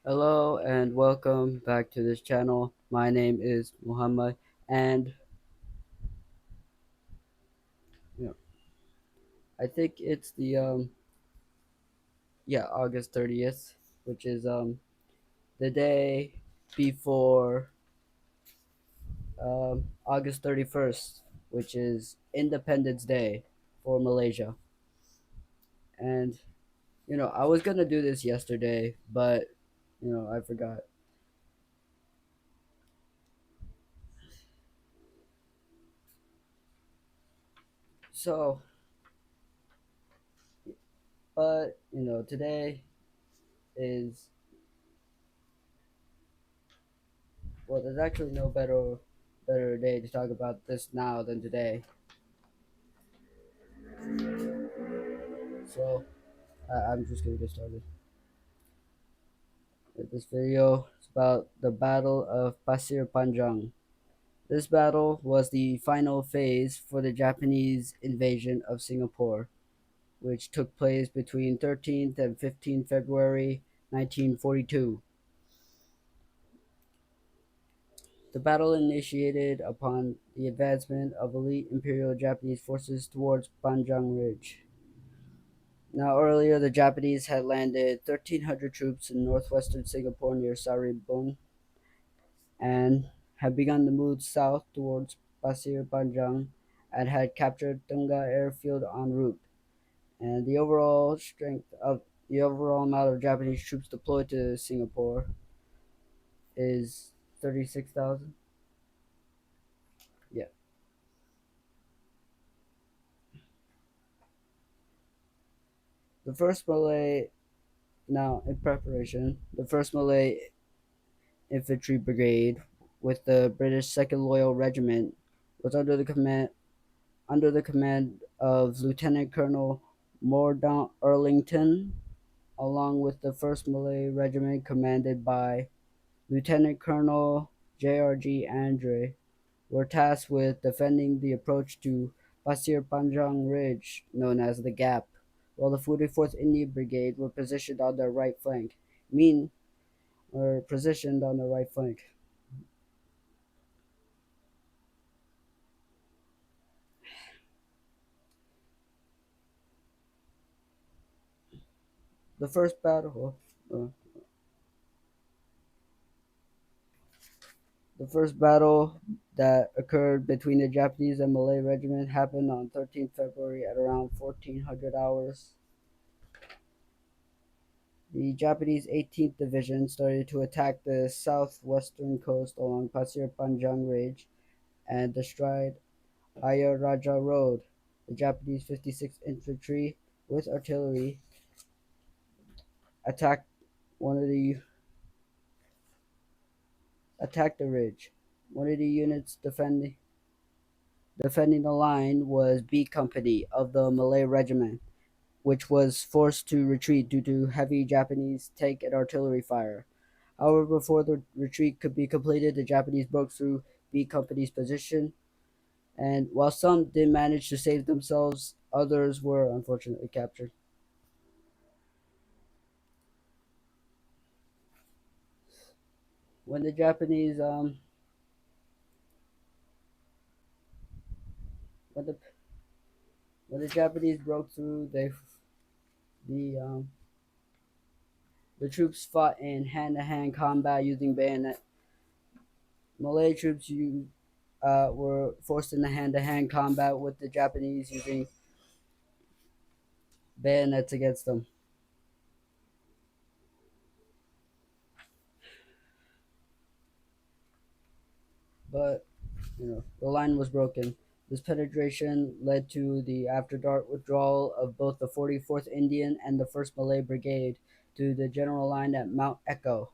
Hello and welcome back to this channel. My name is Muhammad, and you know, I think it's the August 30th, which is the day before August 31st, which is Independence Day for Malaysia. And I was gonna do this yesterday, but I forgot. So, but today is well, there's actually no better day to talk about this now than today. So I'm just gonna get started with this video. It's about the Battle of Pasir Panjang. This battle was the final phase for the Japanese invasion of Singapore, which took place between 13th and 15th February 1942. The battle initiated upon the advancement of elite Imperial Japanese forces towards Panjang Ridge. Now, earlier, the Japanese had landed 1,300 troops in northwestern Singapore near Saribon and had begun to move south towards Pasir Panjang and had captured Tunga airfield en route. And the overall amount of Japanese troops deployed to Singapore is 36,000. Yeah. The first Malay, now in preparation, the first Malay Infantry Brigade with the British Second Loyal Regiment was under the command of Lieutenant Colonel Mordaunt Earlington, along with the First Malay Regiment commanded by Lieutenant Colonel J.R.G. Andre, were tasked with defending the approach to Pasir Panjang Ridge, known as the Gap, while the 44th Indian Brigade were positioned on their right flank. Mean were positioned on the right flank. The first battle, uh, The first battle that occurred between the Japanese and Malay regiment happened on 13th February at around 1400 hours. The Japanese 18th Division started to attack the southwestern coast along Pasir Panjang Ridge and destroyed Ayar Raja Road. The Japanese 56th Infantry with artillery attacked one of the attacked the ridge. One of the units defending the line was B Company of the Malay Regiment, which was forced to retreat due to heavy Japanese tank and artillery fire. However, before the retreat could be completed, the Japanese broke through B Company's position, and while some did manage to save themselves, others were unfortunately captured. When the Japanese when the when the Japanese broke through, the the troops fought in hand-to-hand combat using bayonet. Malay troops were forced into hand-to-hand combat with the Japanese using bayonets against them. But the line was broken. This penetration led to the after dark withdrawal of both the 44th Indian and the 1st Malay Brigade to the general line at Mount Echo,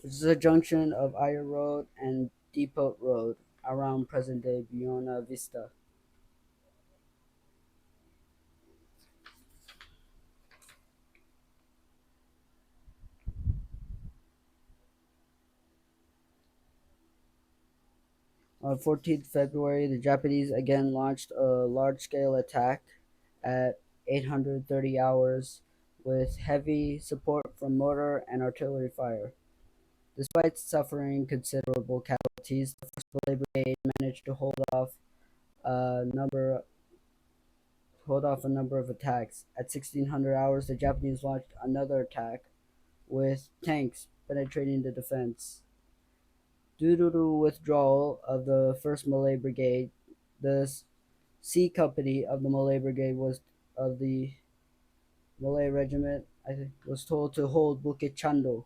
which is a junction of Ayr Road and Depot Road around present day Buona Vista. On 14th February, the Japanese again launched a large scale attack at 830 hours with heavy support from mortar and artillery fire. Despite suffering considerable casualties, the First Malay Brigade managed to a number a number of attacks. At 1600 hours, the Japanese launched another attack with tanks penetrating the defense. Due to the withdrawal of the First Malay Brigade, the C Company of the Malay Brigade was of the Malay Regiment, I think, was told to hold Bukit Chandu.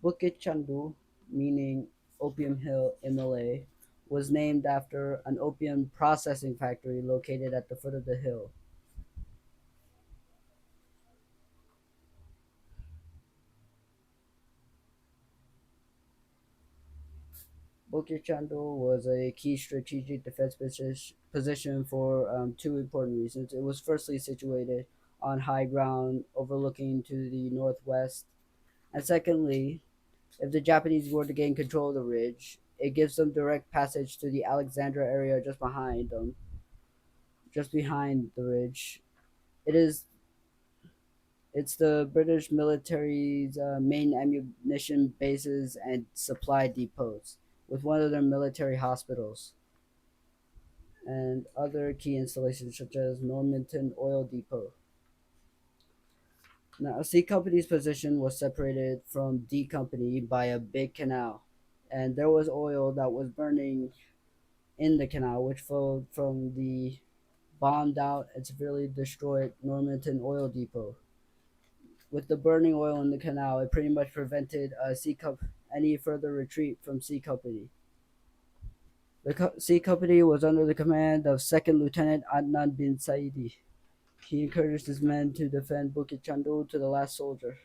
Bukit Chandu, meaning Opium Hill in Malay, was named after an opium processing factory located at the foot of the hill. Bukit Chandu was a key strategic defense position for two important reasons. It was firstly situated on high ground overlooking to the northwest, and secondly, if the Japanese were to gain control of the ridge, it gives them direct passage to the Alexandra area just behind the ridge. It is it's the British military's main ammunition bases and supply depots, with one of their military hospitals and other key installations such as Normanton Oil Depot. Now, C Company's position was separated from D Company by a big canal, and there was oil that was burning in the canal, which flowed from the bombed out and severely destroyed Normanton Oil Depot. With the burning oil in the canal, it pretty much prevented any further retreat from C Company. The C Company was under the command of Second Lieutenant Adnan bin Saidi. He encouraged his men to defend Bukit Chandu to the last soldier.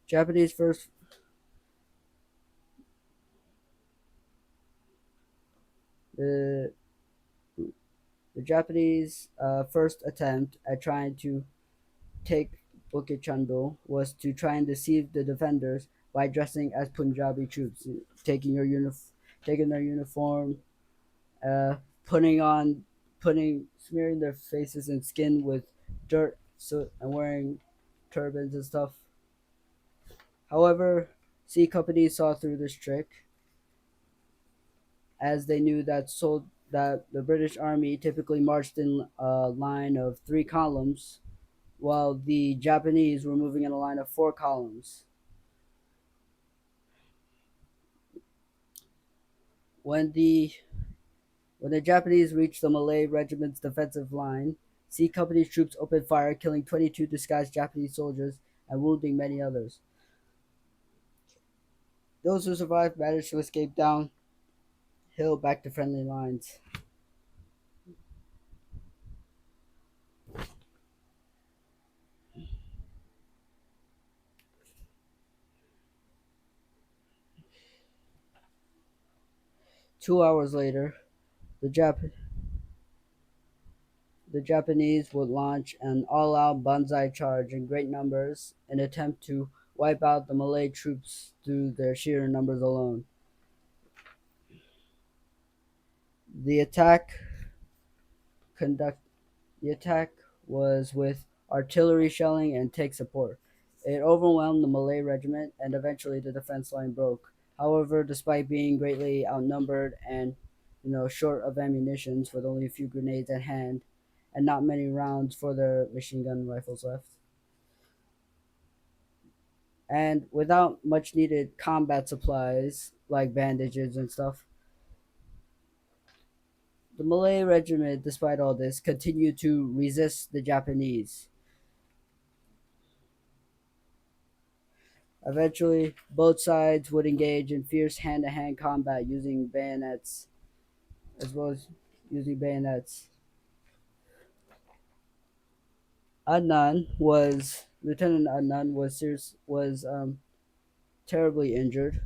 Japanese first the the Japanese first attempt at trying to take Bukit Chandu was to try and deceive the defenders by dressing as Punjabi troops, taking their uniform, uh, putting on, smearing their faces and skin with dirt, and wearing turbans and stuff. However, C Company saw through this trick, as they knew that the British Army typically marched in a line of three columns, while the Japanese were moving in a line of four columns. When the when the Japanese reached the Malay Regiment's defensive line, C Company's troops opened fire, killing 22 disguised Japanese soldiers and wounding many others. Those who survived managed to escape downhill back to friendly lines. 2 hours later, the Jap- the Japanese would launch an all-out banzai charge in great numbers in an attempt to wipe out the Malay troops through their sheer numbers alone. The attack conduct The attack was with artillery shelling and tank support. It overwhelmed the Malay regiment, and eventually the defense line broke. However, despite being greatly outnumbered and short of ammunition, with only a few grenades at hand and not many rounds for their machine gun rifles left, and without much needed combat supplies like bandages and stuff, the Malay regiment, despite all this, continued to resist the Japanese. Eventually, both sides would engage in fierce hand-to-hand combat using bayonets, as well as using bayonets. Lieutenant Adnan was terribly injured,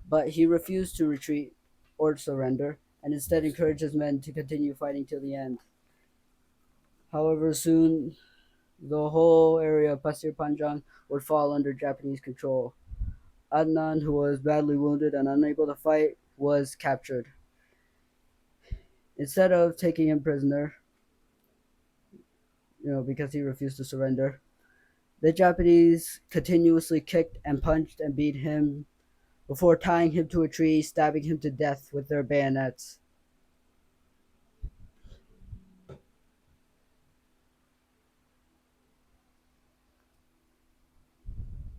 but he refused to retreat or surrender, and instead encouraged his men to continue fighting till the end. However, soon the whole area of Pasir Panjang would fall under Japanese control. Adnan, who was badly wounded and unable to fight, was captured. Instead of taking him prisoner, because he refused to surrender, the Japanese continuously kicked and punched and beat him before tying him to a tree, stabbing him to death with their bayonets.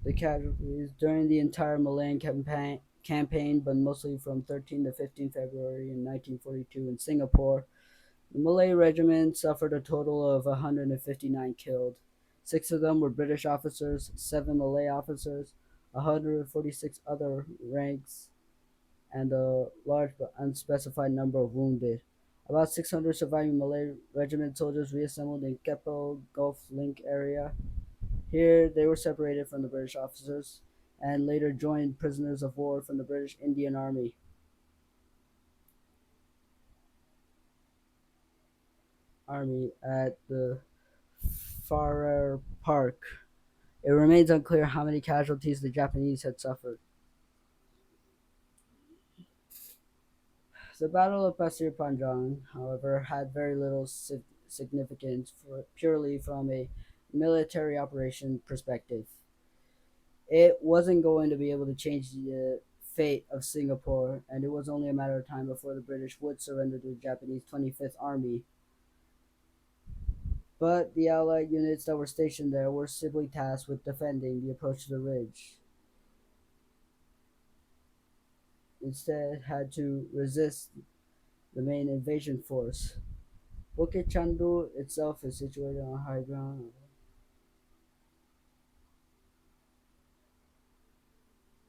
The casualties during the entire Malayan campaign, but mostly from 13 to 15 February in 1942 in Singapore, the Malay Regiment suffered a total of 159 killed. Six of them were British officers, seven Malay officers, 146 other ranks, and a large but unspecified number of wounded. About 600 surviving Malay Regiment soldiers reassembled in Keppel Gulf Link area. Here, they were separated from the British officers and later joined prisoners of war from the British Indian Army at the Farrer Park. It remains unclear how many casualties the Japanese had suffered. The Battle of Pasir Panjang, however, had very little significance purely from a military operation perspective. It wasn't going to be able to change the fate of Singapore, and it was only a matter of time before the British would surrender to the Japanese 25th Army. But the Allied units that were stationed there were simply tasked with defending the approach to the ridge. Instead, had to resist the main invasion force. Bukit Chandu itself is situated on high ground.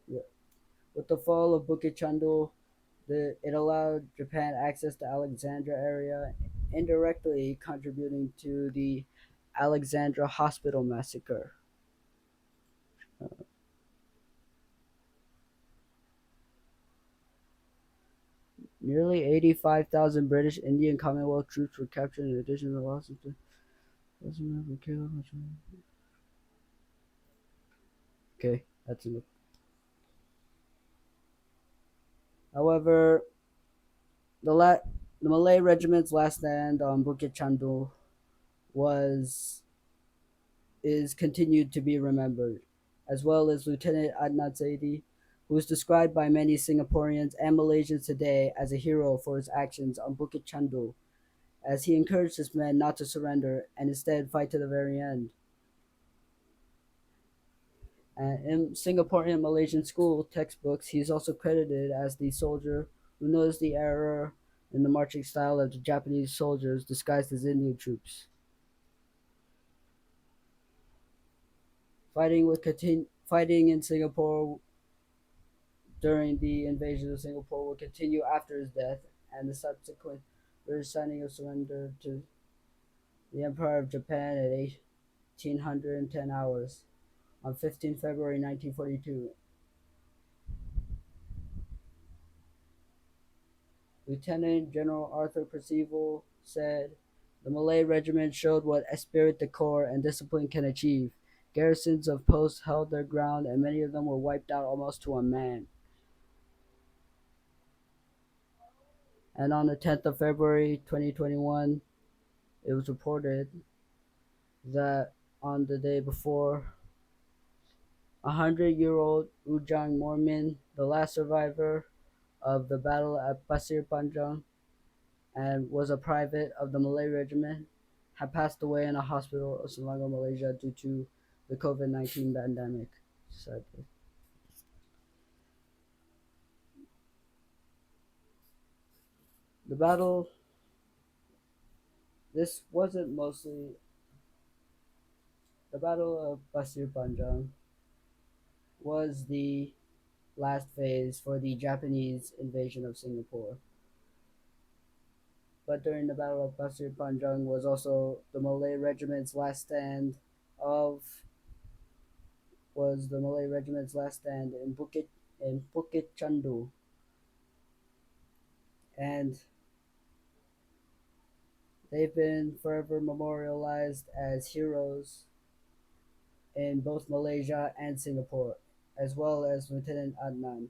Yeah. With the fall of Bukit Chandu, it allowed Japan access to Alexandria area, indirectly contributing to the Alexandra Hospital massacre. Nearly 85,000 British Indian Commonwealth troops were captured in addition to losses to doesn't have killed. Okay, that's enough. However, the la- the Malay Regiment's last stand on Bukit Chandu was is continued to be remembered, as well as Lieutenant Adnan Zaidi, who is described by many Singaporeans and Malaysians today as a hero for his actions on Bukit Chandu, as he encouraged his men not to surrender and instead fight to the very end. And in Singaporean and Malaysian school textbooks, he is also credited as the soldier who noticed the error in the marching style of the Japanese soldiers disguised as Indian troops. Fighting in Singapore during the invasion of Singapore will continue after his death and the subsequent British signing of surrender to the Empire of Japan at 1810 hours on 15 February 1942. Lieutenant General Arthur Percival said, "The Malay Regiment showed what esprit de corps and discipline can achieve. Garrisons of posts held their ground, and many of them were wiped out almost to a man." And on the 10th of February 2021, it was reported that on the day before, 100-year-old Ujang Mormin, the last survivor of the battle at Pasir Panjang and was a private of the Malay Regiment, had passed away in a hospital of Selangor, Malaysia due to the COVID-19 pandemic. Sadly. The battle, this wasn't mostly the Battle of Pasir Panjang was the last phase for the Japanese invasion of Singapore. But during the Battle of Pasir Panjang was also the Malay Regiment's last stand of was the Malay Regiment's last stand in Bukit Chandu, and they've been forever memorialized as heroes in both Malaysia and Singapore, as well as Lieutenant Adnan.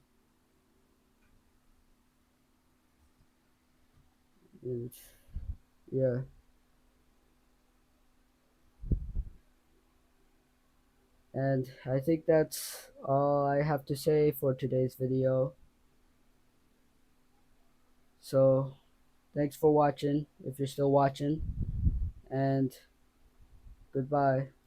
And yeah, and I think that's all I have to say for today's video. So thanks for watching if you're still watching, and goodbye.